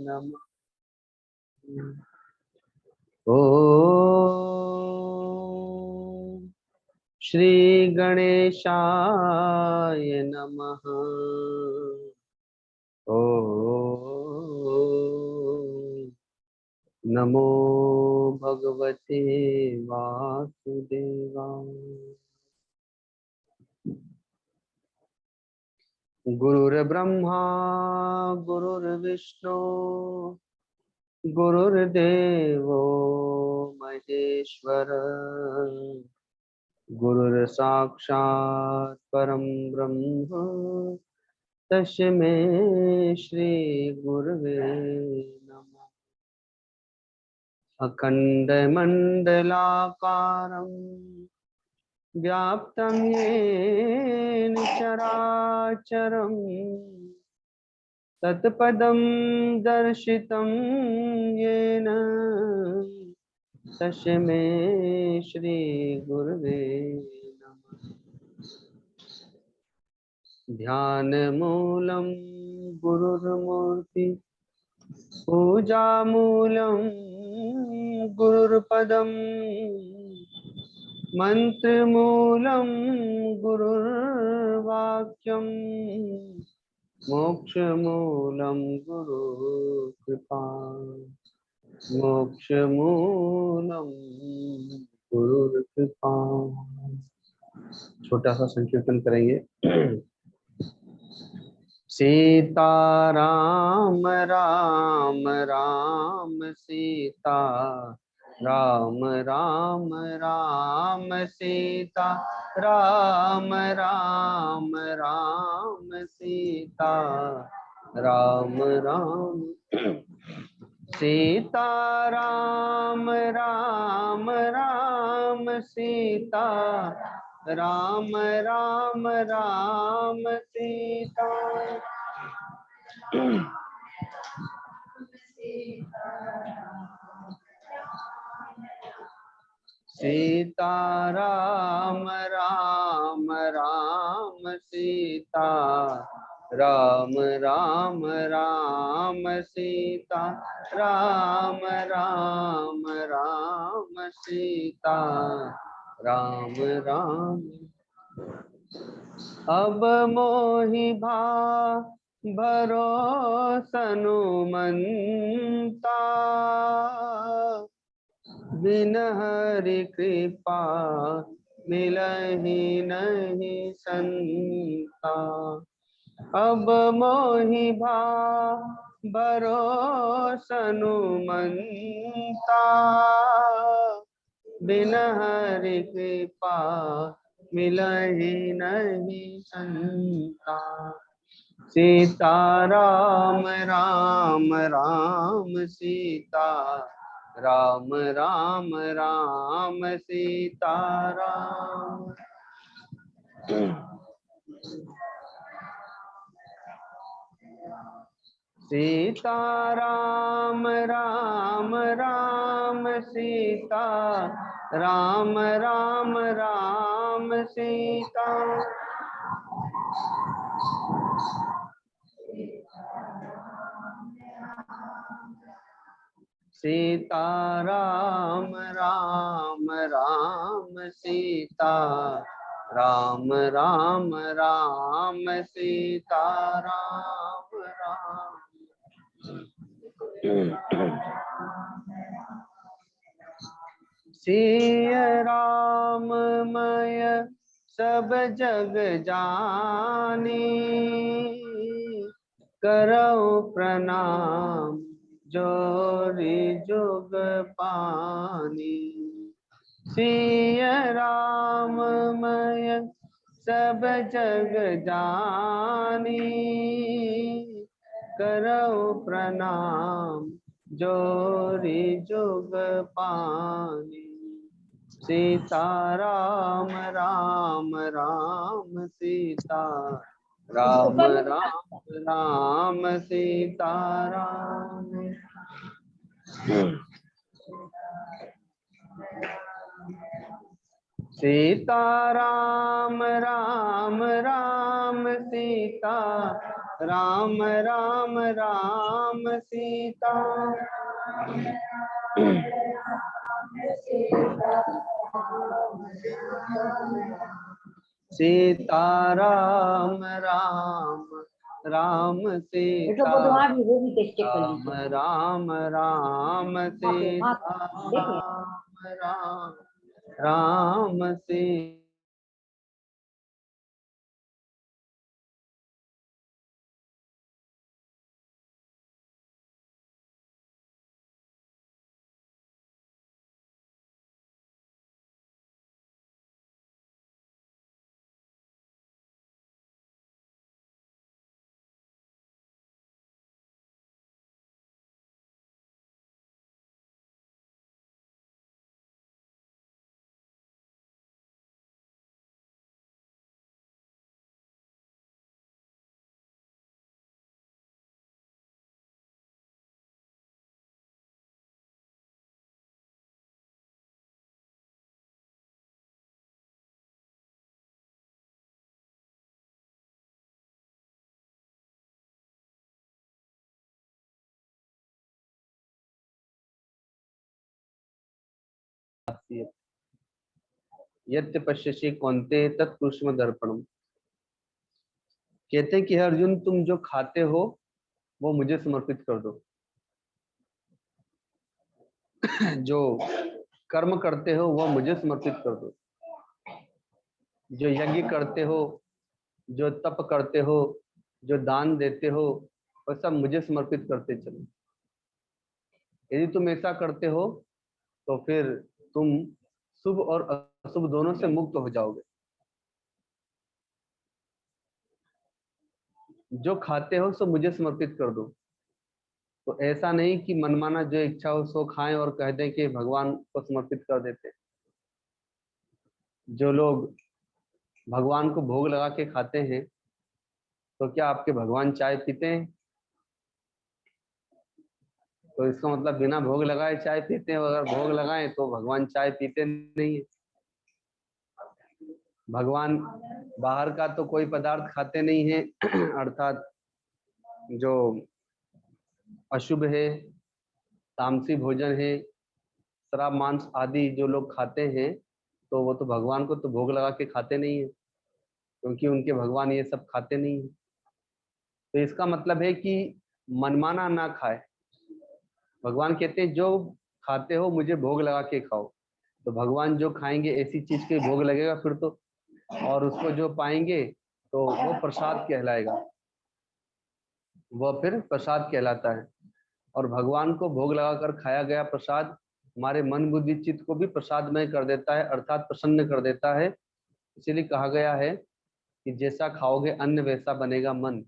नमः। ओम श्री गणेशाय नमः। ओम नमो भगवते वासुदेवाय। गुरुर्ब्रह्मा गुरुर्विष्णु गुरुर्देवो महेश्वर, गुरुर्साक्षात् परं ब्रह्म तस्मै श्री गुरवे नमः। अखंडमंडलाकारं व्याप्तं येन चराचरं तत्पदं दर्शितं येन तस्मै श्री गुरवे नमः। ध्यानमूलं गुरुर्मूर्ति पूजामूलं गुरुर्पदं मंत्रमूलं गुरुर्वाक्यं मोक्षमूलं गुरुकृपा। मोक्षमूलं गुरुकृपा। छोटा सा संकीर्तन करेंगे। सीताराम राम राम सीता राम राम राम सीता राम राम राम सीता राम राम सीता राम राम राम सीता राम राम राम सीता। सीता राम राम राम सीता राम राम राम सीता राम राम राम सीता राम राम। अब मोहि भा भरोसनु मनता, बिन हरि कृपा मिलहि नहीं संता। अब मोहि भा भरोसनु मनता, बिन हरि कृपा मिलहि नहीं संता। सीता राम राम राम सीता राम राम राम सीता राम। सीता राम राम राम सीता राम राम राम सीता। सीता राम राम राम सीता राम राम राम सीता राम राम। सिय राम मय सब जग जानी, करौ प्रणाम जोरी जुग पानी। सिय राम मय सब जग जानी, करौ प्रणाम जोरी जुग पानी। सीता राम राम राम सीता राम राम राम सीता राम। सीता राम राम राम सीता राम राम राम सीता सीता राम राम राम सीता राम राम राम सीता राम राम राम सीता यत्य पश्यसि कौन्तेय तत्पुरुषम दर्पणम। कहते हैं कि अर्जुन तुम जो खाते हो वो मुझे समर्पित कर दो, जो कर्म करते हो वो मुझे समर्पित कर दो, जो यज्ञ करते हो, जो तप करते हो, जो दान देते हो, वो सब मुझे समर्पित करते चलो। यदि तुम ऐसा करते हो तो फिर तुम शुभ और अशुभ दोनों से मुक्त हो जाओगे। जो खाते हो सो मुझे समर्पित कर दो। तो ऐसा नहीं कि मनमाना जो इच्छा हो सो खाएं और कह दें कि भगवान को समर्पित कर देते। जो लोग भगवान को भोग लगा के खाते हैं तो क्या आपके भगवान चाय पीते हैं? तो इसका मतलब बिना भोग लगाए चाय पीते हैं, अगर भोग लगाएं तो भगवान चाय पीते नहीं है। भगवान बाहर का तो कोई पदार्थ खाते नहीं है अर्थात जो अशुभ है, तामसी भोजन है, शराब मांस आदि जो लोग खाते हैं तो वो तो भगवान को तो भोग लगा के खाते नहीं है, क्योंकि उनके भगवान ये सब खाते नहीं है। तो इसका मतलब है कि मनमाना ना खाए। भगवान कहते हैं जो खाते हो मुझे भोग लगा के खाओ। तो भगवान जो खाएंगे ऐसी चीज के भोग लगेगा फिर तो, और उसको जो पाएंगे तो वो प्रसाद कहलाएगा, वह फिर प्रसाद कहलाता है। और भगवान को भोग लगाकर खाया गया प्रसाद हमारे मन बुद्धि चित्त को भी प्रसादमय कर देता है, अर्थात प्रसन्न कर देता है। इसीलिए कहा गया है कि जैसा खाओगे अन्न वैसा बनेगा मन।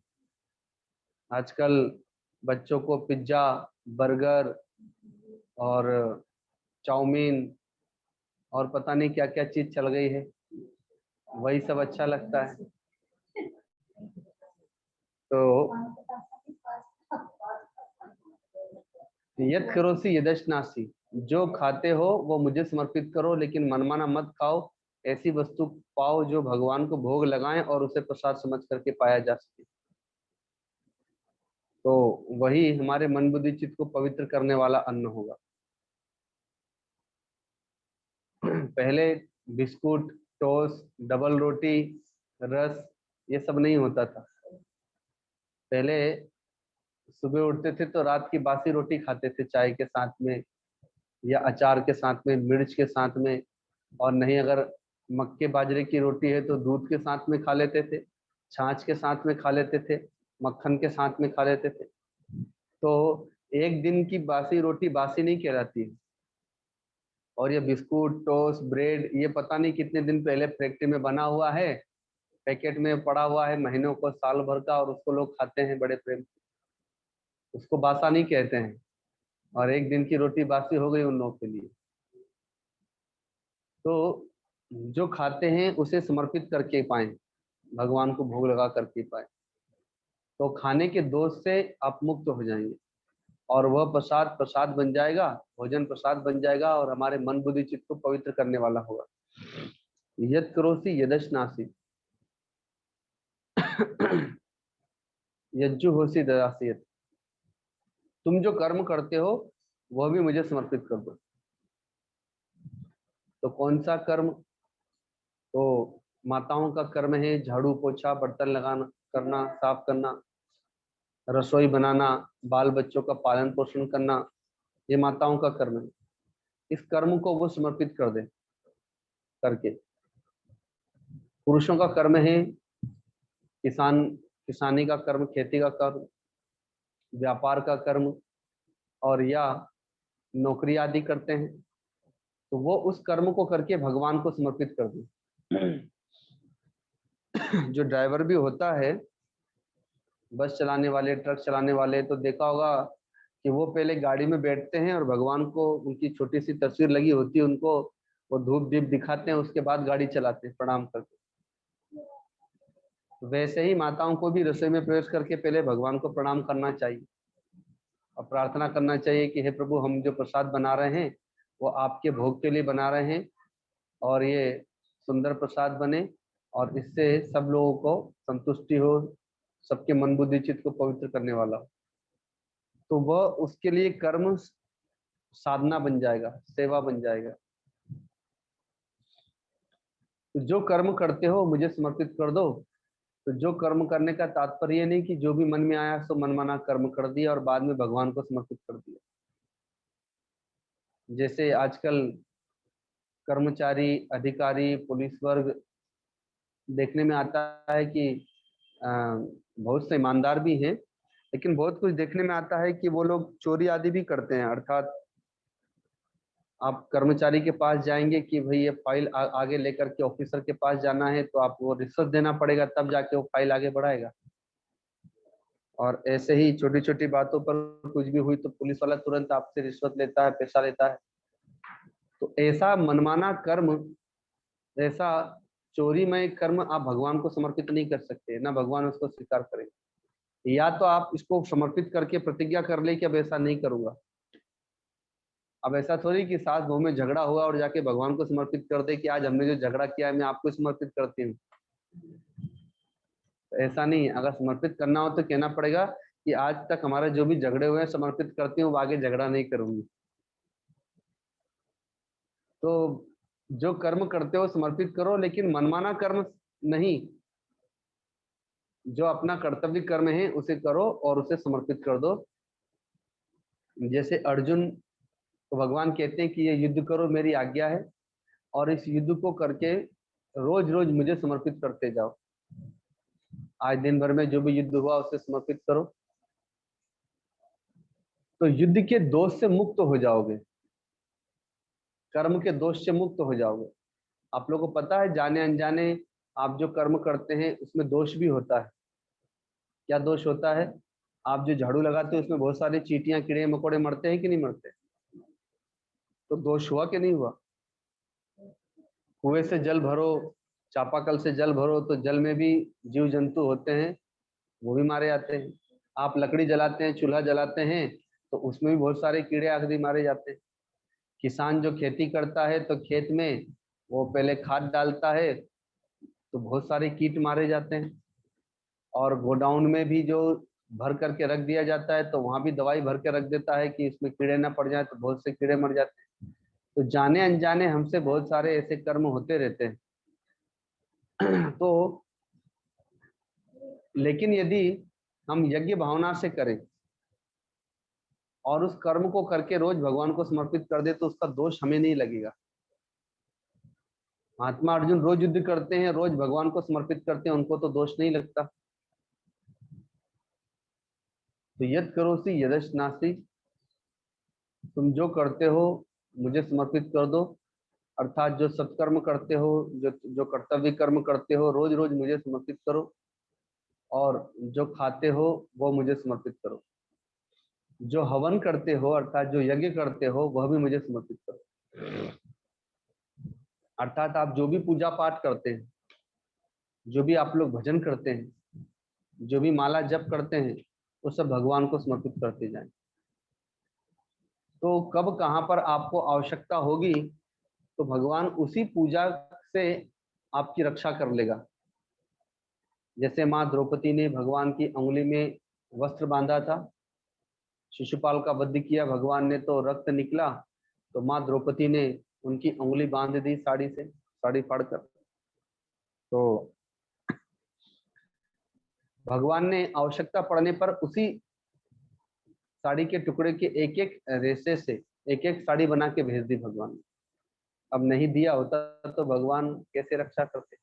आजकल बच्चों को पिज्जा, बर्गर और चाउमीन और पता नहीं क्या क्या चीज चल गई है, वही सब अच्छा लगता है। तो यद करोसि यदश्नासि, जो खाते हो वो मुझे समर्पित करो, लेकिन मनमाना मत खाओ। ऐसी वस्तु पाओ जो भगवान को भोग लगाएं और उसे प्रसाद समझ करके पाया जा सके। तो वही हमारे मन बुद्धि चित्त को पवित्र करने वाला अन्न होगा। पहले बिस्कुट, टोस्ट, डबल रोटी, रस ये सब नहीं होता था। पहले सुबह उठते थे तो रात की बासी रोटी खाते थे चाय के साथ में, या अचार के साथ में, मिर्च के साथ में, और नहीं अगर मक्के बाजरे की रोटी है तो दूध के साथ में खा लेते थे, छाछ के साथ में खा लेते थे, मक्खन के साथ में खा लेते थे। तो एक दिन की बासी रोटी बासी नहीं कहलाती है। और ये बिस्कुट, टोस्ट, ब्रेड ये पता नहीं कितने दिन पहले फैक्ट्री में बना हुआ है, पैकेट में पड़ा हुआ है महीनों को, साल भर का, और उसको लोग खाते हैं बड़े प्रेम से। उसको बासा नहीं कहते हैं, और एक दिन की रोटी बासी हो गई उन लोगों के लिए। तो जो खाते हैं उसे समर्पित करके पाए, भगवान को भोग लगा करके पाए, तो खाने के दोष से आप मुक्त हो जाएंगे और वह प्रसाद प्रसाद बन जाएगा, भोजन प्रसाद बन जाएगा और हमारे मन बुद्धि चित्त को पवित्र करने वाला होगा। यद करोसि यदश्नासि। यज्जु होसी ददासियत, तुम जो कर्म करते हो वह भी मुझे समर्पित कर दो। तो कौन सा कर्म? तो माताओं का कर्म है झाड़ू पोछा, बर्तन लगाना, करना, साफ करना, रसोई बनाना, बाल बच्चों का पालन पोषण करना, ये माताओं का कर्म है। इस कर्म को वो समर्पित कर दे करके। पुरुषों का कर्म है किसानी का कर्म, खेती का कर्म, व्यापार का कर्म, और या नौकरी आदि करते हैं, तो वो उस कर्म को करके भगवान को समर्पित कर दे। जो ड्राइवर भी होता है, बस चलाने वाले, ट्रक चलाने वाले, तो देखा होगा कि वो पहले गाड़ी में बैठते हैं और भगवान को, उनकी छोटी सी तस्वीर लगी होती है, उनको वो धूप दीप दिखाते हैं, उसके बाद गाड़ी चलाते हैं प्रणाम करके। वैसे ही माताओं को भी रसोई में प्रवेश करके पहले भगवान को प्रणाम करना चाहिए और प्रार्थना करना चाहिए कि हे प्रभु, हम जो प्रसाद बना रहे हैं वो आपके भोग के लिए बना रहे हैं, और ये सुंदर प्रसाद बने और इससे सब लोगों को संतुष्टि हो, सबके मन बुद्धि चित्त को पवित्र करने वाला हो। तो वह उसके लिए कर्म साधना बन जाएगा, सेवा बन जाएगा। तो जो कर्म करते हो मुझे समर्पित कर दो। तो जो कर्म करने का तात्पर्य नहीं कि जो भी मन में आया सो मनमाना कर्म कर दिया और बाद में भगवान को समर्पित कर दिया। जैसे आजकल कर्मचारी, अधिकारी, पुलिस वर्ग देखने में आता है कि बहुत से ईमानदार भी हैं, लेकिन बहुत कुछ देखने में आता है कि वो लोग चोरी आदि भी करते हैं। अर्थात आप कर्मचारी के पास जाएंगे कि भाई ये फाइल आगे लेकर के ऑफिसर के पास जाना है, तो आपको रिश्वत देना पड़ेगा, तब जाके वो फाइल आगे बढ़ाएगा। और ऐसे ही छोटी छोटी बातों पर कुछ भी हुई तो पुलिस वाला तुरंत आपसे रिश्वत लेता है, पैसा लेता है। तो ऐसा मनमाना कर्म, ऐसा चोरीमय कर्म आप भगवान को समर्पित नहीं कर सकते, ना भगवान उसको स्वीकार करेंगे। या तो आप इसको समर्पित करके प्रतिज्ञा कर ले कि अब ऐसा नहीं करूंगा। अब ऐसा थोड़ी कि सास बहू में झगड़ा हुआ और जाके भगवान को समर्पित कर दे कि आज हमने जो झगड़ा किया है मैं आपको समर्पित करती हूँ। तो ऐसा नहीं, अगर समर्पित करना हो तो कहना पड़ेगा कि आज तक हमारे जो भी झगड़े हुए हैं समर्पित करती हूँ, आगे झगड़ा नहीं करूंगी। तो जो कर्म करते हो समर्पित करो, लेकिन मनमाना कर्म नहीं। जो अपना कर्तव्य कर्म है उसे करो और उसे समर्पित कर दो। जैसे अर्जुन को भगवान कहते हैं कि ये युद्ध करो, मेरी आज्ञा है, और इस युद्ध को करके रोज रोज मुझे समर्पित करते जाओ। आज दिन भर में जो भी युद्ध हुआ उसे समर्पित करो, तो युद्ध के दोष से मुक्त हो जाओगे, कर्म के दोष से मुक्त हो जाओगे। आप लोगों को पता है, जाने अनजाने आप जो कर्म करते हैं उसमें दोष भी होता है। क्या दोष होता है? आप जो झाड़ू लगाते हो उसमें बहुत सारे चींटियां, कीड़े मकोड़े मरते हैं कि नहीं मरते? तो दोष हुआ कि नहीं हुआ? कुएं से जल भरो, चापाकल से जल भरो, तो जल में भी जीव जंतु होते हैं, वो भी मारे जाते हैं। आप लकड़ी जलाते हैं, चूल्हा जलाते हैं, तो उसमें भी बहुत सारे कीड़े आदि मारे जाते हैं। किसान जो खेती करता है तो खेत में वो पहले खाद डालता है, तो बहुत सारे कीट मारे जाते हैं। और गोडाउन में भी जो भर करके रख दिया जाता है, तो वहां भी दवाई भर के रख देता है कि इसमें कीड़े ना पड़ जाए, तो बहुत से कीड़े मर जाते हैं। तो जाने अनजाने हमसे बहुत सारे ऐसे कर्म होते रहते हैं। तो लेकिन यदि हम यज्ञ भावना से करें और उस कर्म को करके रोज भगवान को समर्पित कर दे, तो उसका दोष हमें नहीं लगेगा। महात्मा अर्जुन रोज युद्ध करते हैं, रोज भगवान को समर्पित करते हैं, उनको तो दोष नहीं लगता। तो यद करोसि यदश नास्ति, तुम जो करते हो मुझे समर्पित कर दो। अर्थात जो सत्कर्म करते हो, जो जो कर्तव्य कर्म करते हो, रोज रोज मुझे समर्पित करो, और जो खाते हो वो मुझे समर्पित करो। जो हवन करते हो अर्थात जो यज्ञ करते हो वह भी मुझे समर्पित करो। अर्थात आप जो भी पूजा पाठ करते हैं, जो भी आप लोग भजन करते हैं, जो भी माला जप करते हैं, वो सब भगवान को समर्पित करते जाएं। तो कब कहाँ पर आपको आवश्यकता होगी, तो भगवान उसी पूजा से आपकी रक्षा कर लेगा। जैसे माँ द्रौपदी ने भगवान की अंगुली में वस्त्र बांधा था, शिशुपाल का वध किया भगवान ने तो रक्त निकला, तो माँ द्रौपदी ने उनकी अंगुली बांध दी साड़ी से, साड़ी फाड़कर। तो भगवान ने आवश्यकता पड़ने पर उसी साड़ी के टुकड़े के एक एक रेशे से एक एक साड़ी बना के भेज दी भगवान ने। अब नहीं दिया होता तो भगवान कैसे रक्षा करते।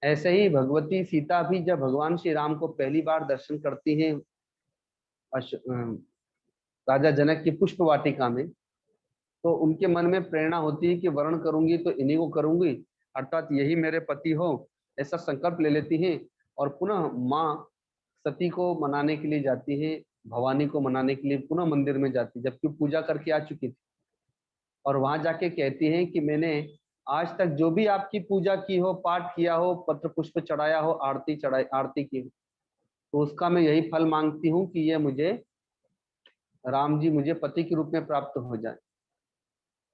ऐसे ही भगवती सीता भी जब भगवान श्री राम को पहली बार दर्शन करती हैं राजा जनक की पुष्प वाटिका में, तो उनके मन में प्रेरणा होती है कि वर्ण करूंगी तो इन्हीं को करूंगी, अर्थात यही मेरे पति हो, ऐसा संकल्प ले लेती हैं और पुनः माँ सती को मनाने के लिए जाती है, भवानी को मनाने के लिए पुनः मंदिर में जाती, जबकि पूजा करके आ चुकी थी। और वहां जाके कहती हैं कि मैंने आज तक जो भी आपकी पूजा की हो, पाठ किया हो, पत्र पुष्प चढ़ाया हो, आरती चढ़ाई, आरती की हो, तो उसका मैं यही फल मांगती हूँ कि ये मुझे राम जी मुझे पति के रूप में प्राप्त हो जाए।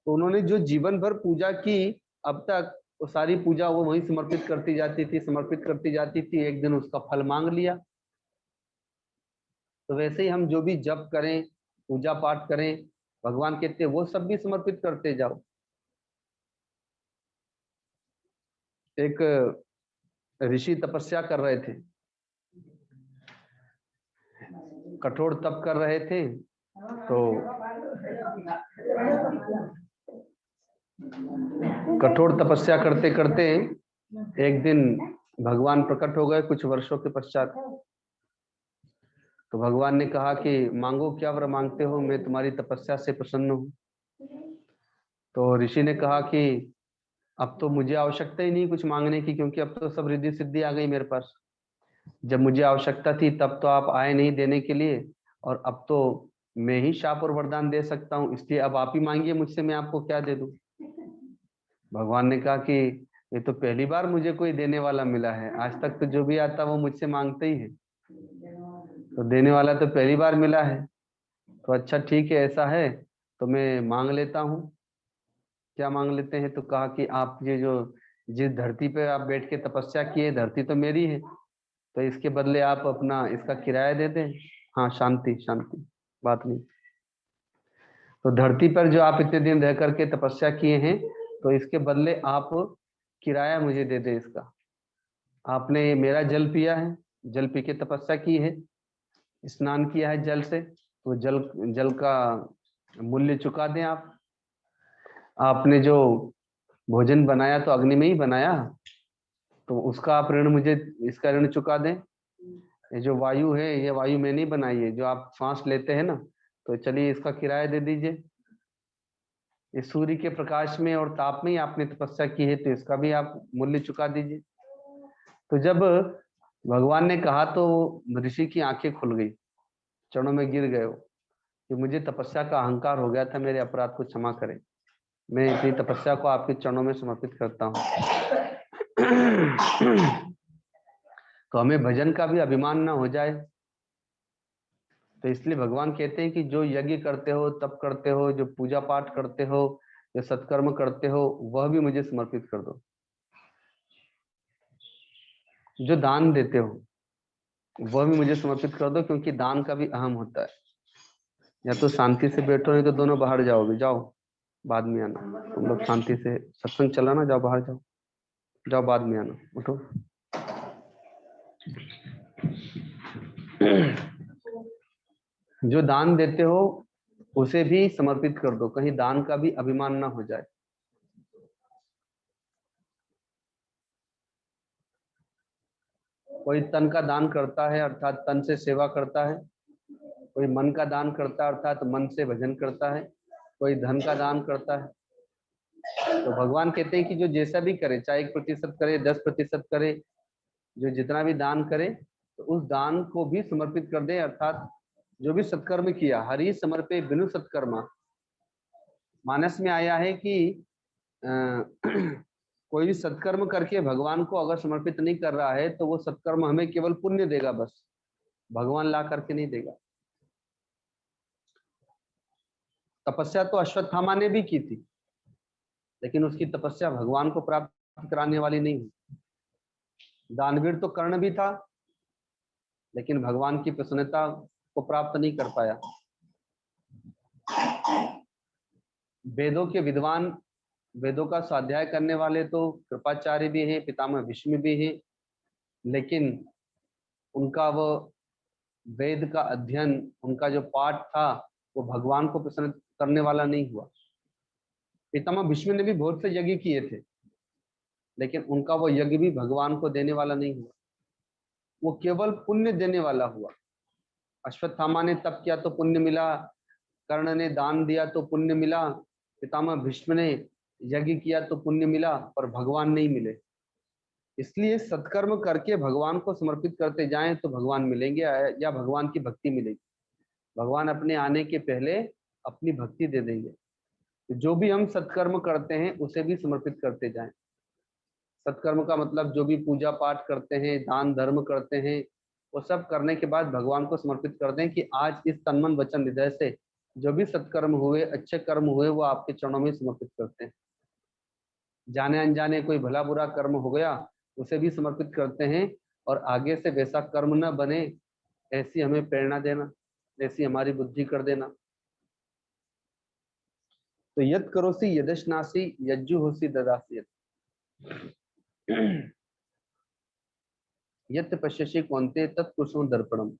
तो उन्होंने जो जीवन भर पूजा की अब तक, वो सारी पूजा वो वहीं समर्पित करती जाती थी, समर्पित करती जाती थी, एक दिन उसका फल मांग लिया। तो वैसे ही हम जो भी जप करें, पूजा पाठ करें, भगवान कहते हैं वो सब भी समर्पित करते जाओ। एक ऋषि तपस्या कर रहे थे, कठोर तप कर रहे थे, तो कठोर तपस्या करते करते एक दिन भगवान प्रकट हो गए कुछ वर्षों के पश्चात। तो भगवान ने कहा कि मांगो, क्या वर मांगते हो, मैं तुम्हारी तपस्या से प्रसन्न हूँ। तो ऋषि ने कहा कि अब तो मुझे आवश्यकता ही नहीं कुछ मांगने की, क्योंकि अब तो सब रिद्धि सिद्धि आ गई मेरे पास। जब मुझे आवश्यकता थी तब तो आप आए नहीं देने के लिए, और अब तो मैं ही शाप और वरदान दे सकता हूँ, इसलिए अब आप ही मांगिए मुझसे, मैं आपको क्या दे दूं। भगवान ने कहा कि ये तो पहली बार मुझे कोई देने वाला मिला है, आज तक तो जो भी आता वो मुझसे मांगते ही है, तो देने वाला तो पहली बार मिला है। तो अच्छा ठीक है, ऐसा है तो मैं मांग लेता हूँ। क्या मांग लेते हैं? तो कहा कि आप ये जो जिस धरती पे आप बैठ के तपस्या किए, धरती तो मेरी है, तो इसके बदले आप अपना इसका किराया दे दें। हाँ, शांति शांति, बात नहीं। तो धरती पर जो आप इतने दिन रह करके तपस्या किए हैं, तो इसके बदले आप किराया मुझे दे दे इसका। आपने मेरा जल पिया है, जल पी के तपस्या की है, स्नान किया है जल से, तो जल जल का मूल्य चुका दें आप। आपने जो भोजन बनाया तो अग्नि में ही बनाया, तो उसका आप ऋण मुझे, इसका ऋण चुका दें। ये जो वायु है, ये वायु में नहीं बनाई है, जो आप सांस लेते हैं ना, तो चलिए इसका किराया दे दीजिए। इस सूर्य के प्रकाश में और ताप में ही आपने तपस्या की है, तो इसका भी आप मूल्य चुका दीजिए। तो जब भगवान ने कहा तो ऋषि की आंखें खुल गई, चरणों में गिर गए कि मुझे तपस्या का अहंकार हो गया था, मेरे अपराध को क्षमा करें, मैं इतनी तपस्या को आपके चरणों में समर्पित करता हूँ। तो हमें भजन का भी अभिमान ना हो जाए। तो इसलिए भगवान कहते हैं कि जो यज्ञ करते हो, तप करते हो, जो पूजा पाठ करते हो, जो सत्कर्म करते हो, वह भी मुझे समर्पित कर दो। जो दान देते हो वह भी मुझे समर्पित कर दो, क्योंकि दान का भी अहम होता है। या तो शांति से बैठो, नहीं तो दोनों बाहर जाओगे, जाओ बाद में आना। तुम लोग शांति से सत्संग चला ना, जाओ बाहर जाओ, जाओ बाद में आना, उठो। जो दान देते हो उसे भी समर्पित कर दो, कहीं दान का भी अभिमान ना हो जाए। कोई तन का दान करता है, अर्थात तन से सेवा करता है। कोई मन का दान करता है, अर्थात मन से भजन करता है। कोई धन का दान करता है। तो भगवान कहते हैं कि जो जैसा भी करे, चाहे 1% करे, 10% करे, जो जितना भी दान करे, तो उस दान को भी समर्पित कर दे। अर्थात जो भी सत्कर्म किया, हरि समर्पे बिनु सत्कर्मा। मानस में आया है कि कोई भी सत्कर्म करके भगवान को अगर समर्पित नहीं कर रहा है, तो वो सत्कर्म हमें केवल पुण्य देगा, बस भगवान ला करके नहीं देगा। तपस्या तो अश्वत्थामा ने भी की थी, लेकिन उसकी तपस्या भगवान को प्राप्त कराने वाली नहीं। दानवीर तो कर्ण भी था, लेकिन भगवान की प्रसन्नता को प्राप्त नहीं कर पाया। वेदों के विद्वान, वेदों का स्वाध्याय करने वाले तो कृपाचार्य भी हैं, पितामह भीष्म भी हैं, लेकिन उनका वो वेद का अध्ययन, उनका जो पाठ था, वो भगवान को प्रसन्न करने वाला नहीं हुआ। पितामह भीष्म ने भी बहुत से यज्ञ किए थे, लेकिन उनका वो यज्ञ भी भगवान को देने वाला नहीं हुआ, वो केवल पुण्य देने वाला हुआ। अश्वत्थामा ने तप किया तो पुण्य मिला, कर्ण ने दान दिया तो पुण्य मिला, पितामह भीष्म ने यज्ञ किया तो पुण्य मिला, पर भगवान नहीं मिले। इसलिए सत्कर्म करके भगवान को समर्पित करते जाएं तो भगवान मिलेंगे या भगवान की भक्ति मिलेगी। भगवान अपने आने के पहले अपनी भक्ति दे देंगे। जो भी हम सत्कर्म करते हैं उसे भी समर्पित करते जाएं। सत्कर्म का मतलब जो भी पूजा पाठ करते हैं, दान धर्म करते हैं, वो सब करने के बाद भगवान को समर्पित कर दें कि आज इस तन मन वचन हृदय से जो भी सत्कर्म हुए, अच्छे कर्म हुए, वो आपके चरणों में समर्पित करते हैं। जाने अनजाने कोई भला बुरा कर्म हो गया, उसे भी समर्पित करते हैं, और आगे से वैसा कर्म न बने ऐसी हमें प्रेरणा देना, ऐसी हमारी बुद्धि कर देना। तो यद करोसी यदशनासी यज्जु होसी ददासी यत पश्यसि कौन्ते तत्कुसुम दर्पणम।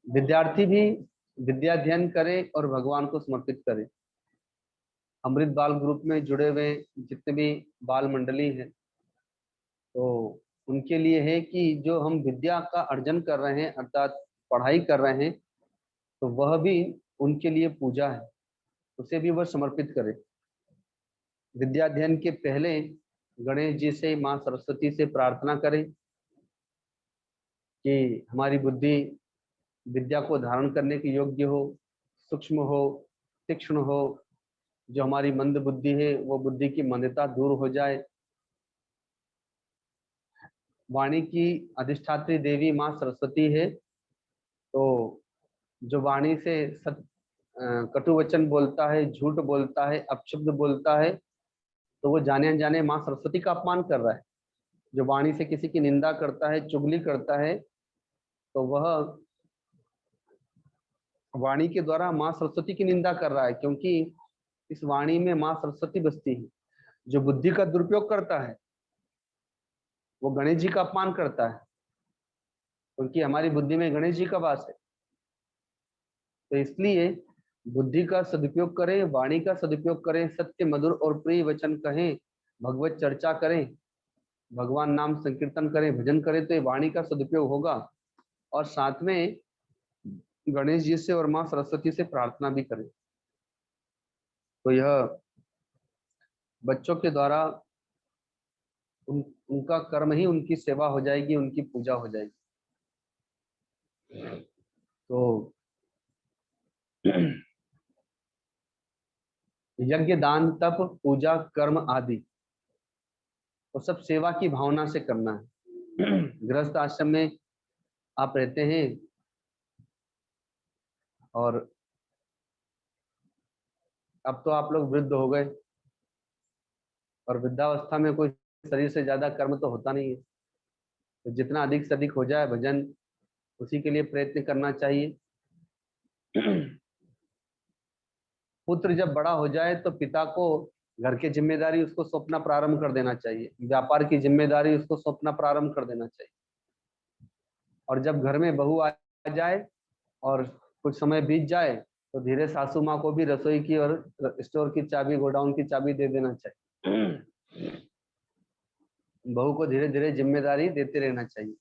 विद्यार्थी भी विद्याध्ययन करे और भगवान को समर्पित करे। अमृत बाल ग्रुप में जुड़े हुए जितने भी बाल मंडली हैं, तो उनके लिए है कि जो हम विद्या का अर्जन कर रहे हैं, अर्थात पढ़ाई कर रहे हैं, तो वह भी उनके लिए पूजा है, उसे भी वह समर्पित करें। विद्याध्ययन के पहले गणेश जी से, माँ सरस्वती से प्रार्थना करें कि हमारी बुद्धि विद्या को धारण करने के योग्य हो, सूक्ष्म हो, तीक्ष्ण हो। जो हमारी मंद बुद्धि है, वो बुद्धि की मंदता दूर हो जाए। वाणी की अधिष्ठात्री देवी माँ सरस्वती है, तो जो वाणी से कटु वचन बोलता है, झूठ बोलता है, अपशब्द बोलता है, तो वो जाने अनजाने माँ सरस्वती का अपमान कर रहा है। जो वाणी से किसी की निंदा करता है, चुगली करता है, तो वह वाणी के द्वारा माँ सरस्वती की निंदा कर रहा है, क्योंकि इस वाणी में माँ सरस्वती बसती है। जो बुद्धि का दुरुपयोग करता है, वो गणेश जी का अपमान करता है, क्योंकि हमारी बुद्धि में गणेश जी का वास है। तो इसलिए बुद्धि का सदुपयोग करें, वाणी का सदुपयोग करें, सत्य मधुर और प्रिय वचन कहें, भगवत चर्चा करें, भगवान नाम संकीर्तन करें, भजन करें, तो ये वाणी का सदुपयोग होगा। और साथ में गणेश जी से और माँ सरस्वती से प्रार्थना भी करें। तो यह बच्चों के द्वारा उनका कर्म ही उनकी सेवा हो जाएगी, उनकी पूजा हो जाएगी। तो यज्ञ, दान, तप, पूजा, कर्म आदि वो सब सेवा की भावना से करना है। गृहस्थ आश्रम में आप रहते हैं और अब तो आप लोग वृद्ध हो गए, और वृद्धावस्था में कोई शरीर से ज्यादा कर्म तो होता नहीं है। तो जितना अधिक से अधिक हो जाए भजन, उसी के लिए प्रयत्न करना चाहिए। पुत्र जब बड़ा हो जाए तो पिता को घर की जिम्मेदारी उसको सौंपना प्रारंभ कर देना चाहिए, व्यापार की जिम्मेदारी उसको सौंपना प्रारंभ कर देना चाहिए। और जब घर में बहू आ जाए और कुछ समय बीत जाए, तो धीरे सासू माँ को भी रसोई की और स्टोर की चाबी, गोडाउन की चाबी दे देना चाहिए। बहू को धीरे धीरे जिम्मेदारी देते रहना चाहिए।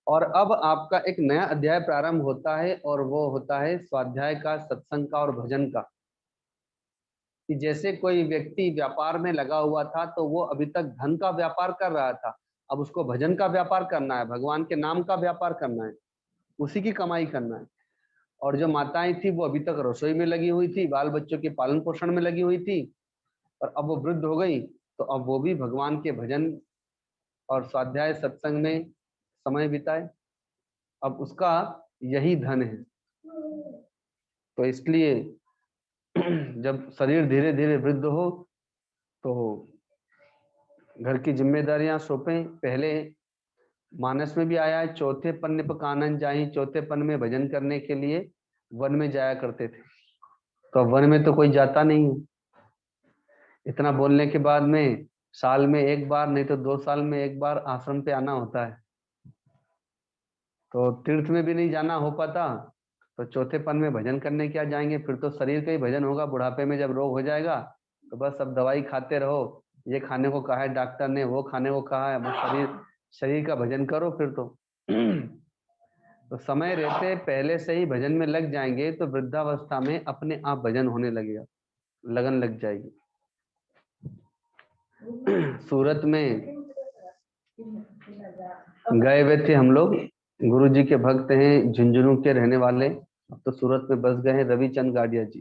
और अब आपका एक नया अध्याय प्रारंभ होता है, और वो होता है स्वाध्याय का, सत्संग का और भजन का। कि जैसे कोई व्यक्ति व्यापार में लगा हुआ था, तो वो अभी तक धन का व्यापार कर रहा था, अब उसको भजन का व्यापार करना है, भगवान के नाम का व्यापार करना है, उसी की कमाई करना है। और जो माताएं थी वो अभी तक रसोई में लगी हुई थी, बाल बच्चों के पालन पोषण में लगी हुई थी, और अब वो वृद्ध हो गई, तो अब वो भी भगवान के भजन और स्वाध्याय सत्संग में समय बिताए। अब उसका यही धन है। तो इसलिए जब शरीर धीरे धीरे वृद्ध हो, तो घर की जिम्मेदारियां सौंपें। पहले मानस में भी आया है, चौथे पन्ने पर कानन जाई, चौथे पन्ने में भजन करने के लिए वन में जाया करते थे। तो वन में तो कोई जाता नहीं है। इतना बोलने के बाद में साल में एक बार नहीं तो 2 साल में एक बार आश्रम पे आना होता है। तो तीर्थ में भी नहीं जाना हो पाता, तो चौथे पन में भजन करने क्या जाएंगे? फिर तो शरीर का ही भजन होगा। बुढ़ापे में जब रोग हो जाएगा तो बस अब दवाई खाते रहो। ये खाने को कहा है डॉक्टर ने, वो खाने को कहा है, बस शरीर शरीर का भजन करो फिर तो। तो समय रहते पहले से ही भजन में लग जाएंगे तो वृद्धावस्था में अपने आप भजन होने लगेगा, लगन लग जाएगी। सूरत में गए हुए थे हम लोग, गुरु जी के भक्त हैं, झुंझुनू के रहने वाले, अब तो सूरत में बस गए हैं, रविचंद गाडिया जी।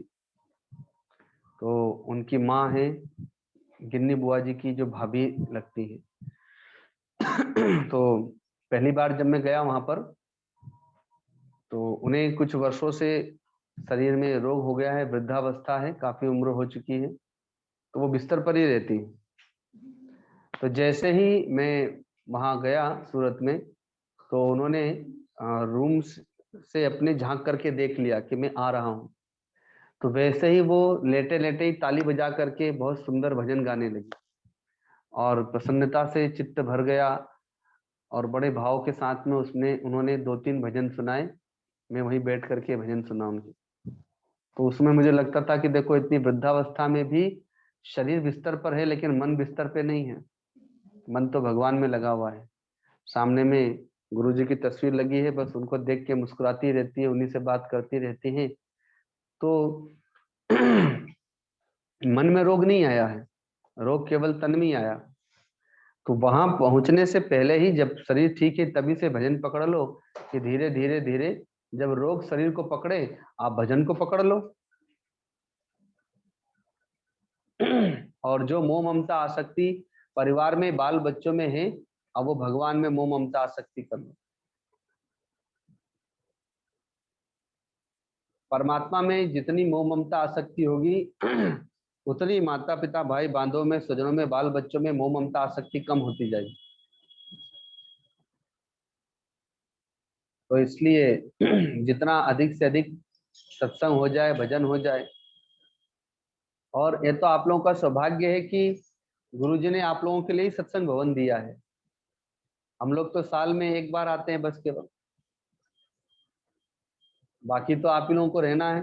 तो उनकी माँ है, गिन्नी बुआ जी की जो भाभी लगती है। तो पहली बार जब मैं गया वहां पर, तो उन्हें कुछ वर्षों से शरीर में रोग हो गया है, वृद्धावस्था है, काफी उम्र हो चुकी है, तो वो बिस्तर पर ही रहती है। तो जैसे ही मैं वहां गया सूरत में, तो उन्होंने रूम से अपने झांक करके देख लिया कि मैं आ रहा हूँ। तो वैसे ही वो लेटे लेटे ही ताली बजा करके बहुत सुंदर भजन गाने लगी, और प्रसन्नता से चित्त भर गया, और बड़े भाव के साथ में उन्होंने 2-3 भजन सुनाए। मैं वहीं बैठ करके भजन सुना उनकी। तो उसमें मुझे लगता था कि देखो, इतनी वृद्धावस्था में भी शरीर बिस्तर पर है लेकिन मन बिस्तर पे नहीं है। मन तो भगवान में लगा हुआ है। सामने में गुरु जी की तस्वीर लगी है, बस उनको देख के मुस्कुराती रहती है, उन्हीं से बात करती रहती है। तो मन में रोग नहीं आया है, रोग केवल तन में ही आया। तो वहां पहुंचने से पहले ही जब शरीर ठीक है तभी से भजन पकड़ लो, कि धीरे धीरे धीरे जब रोग शरीर को पकड़े आप भजन को पकड़ लो। और जो मोह ममता आसक्ति परिवार में बाल बच्चों में है, अब वो भगवान में मोह ममता आसक्ति कर लो। परमात्मा में जितनी मोह ममता आसक्ति होगी उतनी माता पिता भाई बांधवों में, स्वजनों में, बाल बच्चों में मोह ममता आसक्ति कम होती जाएगी। तो इसलिए जितना अधिक से अधिक सत्संग हो जाए, भजन हो जाए। और ये तो आप लोगों का सौभाग्य है कि गुरुजी ने आप लोगों के लिए ही सत्संग भवन दिया है। हम लोग तो साल में एक बार आते हैं बस केवल, बाकी तो आप ही लोगों को रहना है।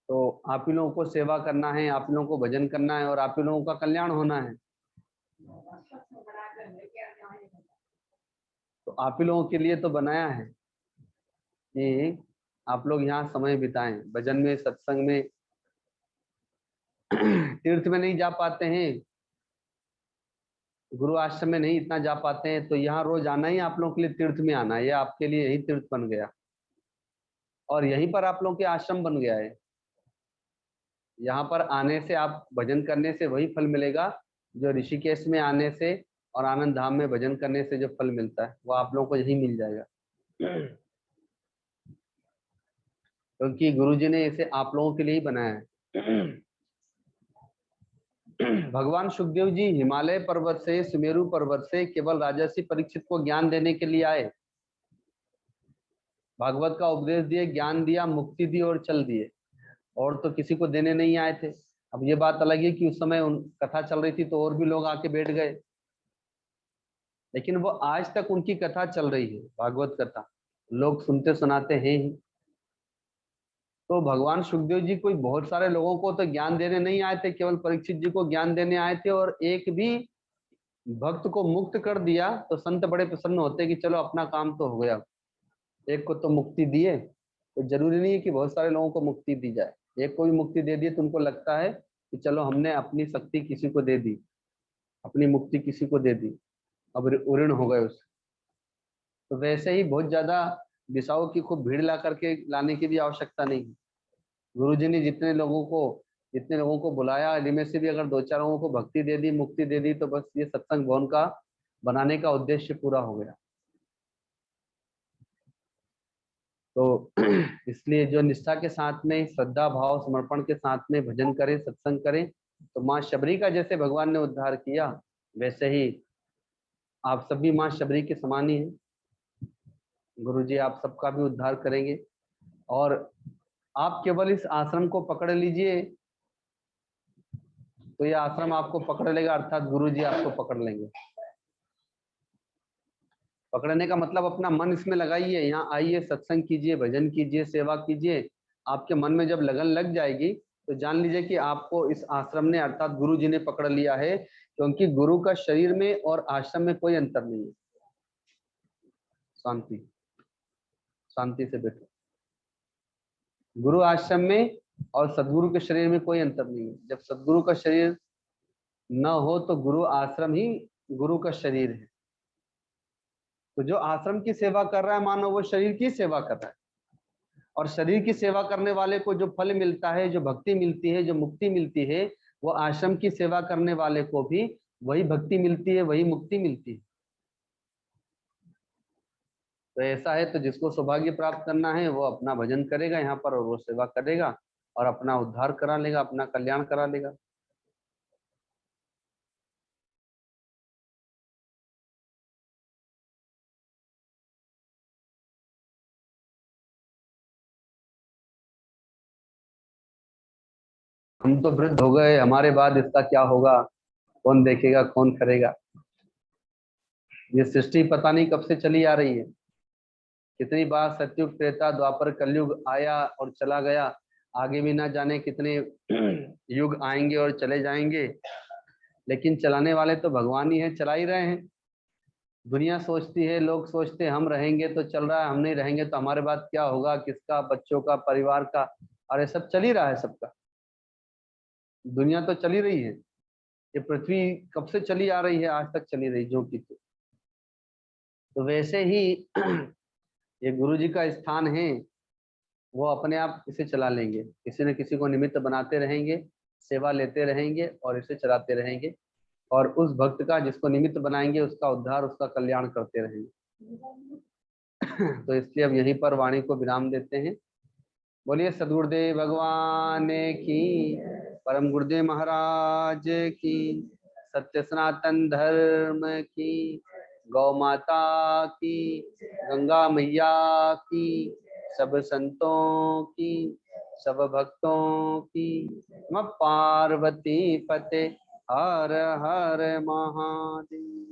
तो आप ही लोगों को सेवा करना है, आप ही लोगों को भजन करना है, और आप ही लोगों का कल्याण होना है। तो आप ही लोगों के लिए तो बनाया है कि आप लोग यहाँ समय बिताएं, भजन में, सत्संग में। तीर्थ में नहीं जा पाते हैं, गुरु आश्रम में नहीं इतना जा पाते हैं, तो यहाँ रोज आना ही आप लोगों के लिए तीर्थ में आना है। ये आपके लिए यही तीर्थ बन गया, और यहीं पर आप लोगों के आश्रम बन गया है। यहाँ पर आने से, आप भजन करने से वही फल मिलेगा जो ऋषिकेश में आने से और आनंद धाम में भजन करने से जो फल मिलता है, वो आप लोगों को यही मिल जाएगा। क्योंकि गुरु जी ने इसे आप लोगों के लिए ही बनाया है। भगवान सुखदेव जी हिमालय पर्वत से, सुमेरु पर्वत से केवल राजर्षि परीक्षित को ज्ञान देने के लिए आए। भागवत का उपदेश दिए, ज्ञान दिया, मुक्ति दी और चल दिए, और तो किसी को देने नहीं आए थे। अब ये बात अलग है कि उस समय उन कथा चल रही थी तो और भी लोग आके बैठ गए, लेकिन वो आज तक उनकी कथा चल रही है, भागवत कथा लोग सुनते सुनाते हैं ही। तो भगवान सुखदेव जी कोई बहुत सारे लोगों को तो ज्ञान देने नहीं आए थे, केवल परीक्षित जी को ज्ञान देने आए थे। और एक भी भक्त को मुक्त कर दिया तो संत बड़े प्रसन्न होते कि चलो अपना काम तो हो गया, एक को तो मुक्ति दिए। तो जरूरी नहीं है कि बहुत सारे लोगों को मुक्ति दी जाए, एक को भी मुक्ति दे दी तो उनको लगता है कि चलो हमने अपनी शक्ति किसी को दे दी, अपनी मुक्ति किसी को दे दी, अब ऋण हो गए उससे। तो वैसे ही बहुत ज्यादा दिशाओं की खूब भीड़ ला करके लाने की भी आवश्यकता नहीं है। गुरुजी ने जितने लोगों को बुलाया, इनमें से भी अगर 2-4 लोगों को भक्ति दे दी, मुक्ति दे दी, तो बस ये सत्संग भवन का बनाने का उद्देश्य पूरा हो गया। तो इसलिए जो निष्ठा के साथ में, श्रद्धा भाव समर्पण के साथ में भजन करें, सत्संग करें, तो माँ शबरी का जैसे भगवान ने उद्धार किया, वैसे ही आप सभी माँ शबरी के समान ही हैं। गुरुजी आप सबका भी उद्धार करेंगे, और आप केवल इस आश्रम को पकड़ लीजिए तो ये आश्रम आपको पकड़ लेगा, अर्थात गुरुजी आपको पकड़ लेंगे। पकड़ने का मतलब अपना मन इसमें लगाइए, यहाँ आइए, सत्संग कीजिए, भजन कीजिए, सेवा कीजिए। आपके मन में जब लगन लग जाएगी तो जान लीजिए कि आपको इस आश्रम ने अर्थात गुरु जी ने पकड़ लिया है, क्योंकि गुरु का शरीर में और आश्रम में कोई अंतर नहीं है। शांति, शांति से बैठो। गुरु आश्रम में और सदगुरु के शरीर में कोई अंतर नहीं है। जब सदगुरु का शरीर न हो तो गुरु आश्रम ही गुरु का शरीर है। तो जो आश्रम की सेवा कर रहा है मानो वो शरीर की सेवा कर रहा है, और शरीर की सेवा करने वाले को जो फल मिलता है, जो भक्ति मिलती है, जो मुक्ति मिलती है, वो आश्रम की सेवा करने वाले को भी वही भक्ति मिलती है, वही मुक्ति मिलती है। तो ऐसा है, तो जिसको सौभाग्य प्राप्त करना है वो अपना भजन करेगा यहाँ पर, और वो सेवा करेगा और अपना उद्धार करा लेगा, अपना कल्याण करा लेगा। हम तो वृद्ध हो गए, हमारे बाद इसका क्या होगा, कौन देखेगा, कौन करेगा। ये सृष्टि पता नहीं कब से चली आ रही है, कितनी बार सतयुग, त्रेता, द्वापर, कलयुग आया और चला गया। आगे भी ना जाने कितने युग आएंगे और चले जाएंगे, लेकिन चलाने वाले तो भगवान ही हैं, चला ही रहे हैं। दुनिया सोचती है, लोग सोचते हैं हम रहेंगे तो चल रहा है, हम नहीं रहेंगे तो हमारे बाद क्या होगा, किसका, बच्चों का, परिवार का। और ये सब चल ही रहा है सबका। दुनिया तो चली रही है, ये पृथ्वी कब से चली आ रही है, आज तक चली रही जो की। तो वैसे ही ये गुरु जी का स्थान है, वो अपने आप इसे चला लेंगे, किसी न किसी को निमित्त बनाते रहेंगे, सेवा लेते रहेंगे और इसे चलाते रहेंगे, और उस भक्त का जिसको निमित्त बनाएंगे उसका उद्धार, उसका कल्याण करते रहेंगे। तो इसलिए अब यहीं पर वाणी को विराम देते हैं। बोलिए सदगुरुदेव भगवान की, परम गुरुदेव महाराज की, सत्य सनातन धर्म की, गौ माता की, गंगा मैया की, सब संतों की, सब भक्तों की। नमः पार्वती पते हर हर महादेव।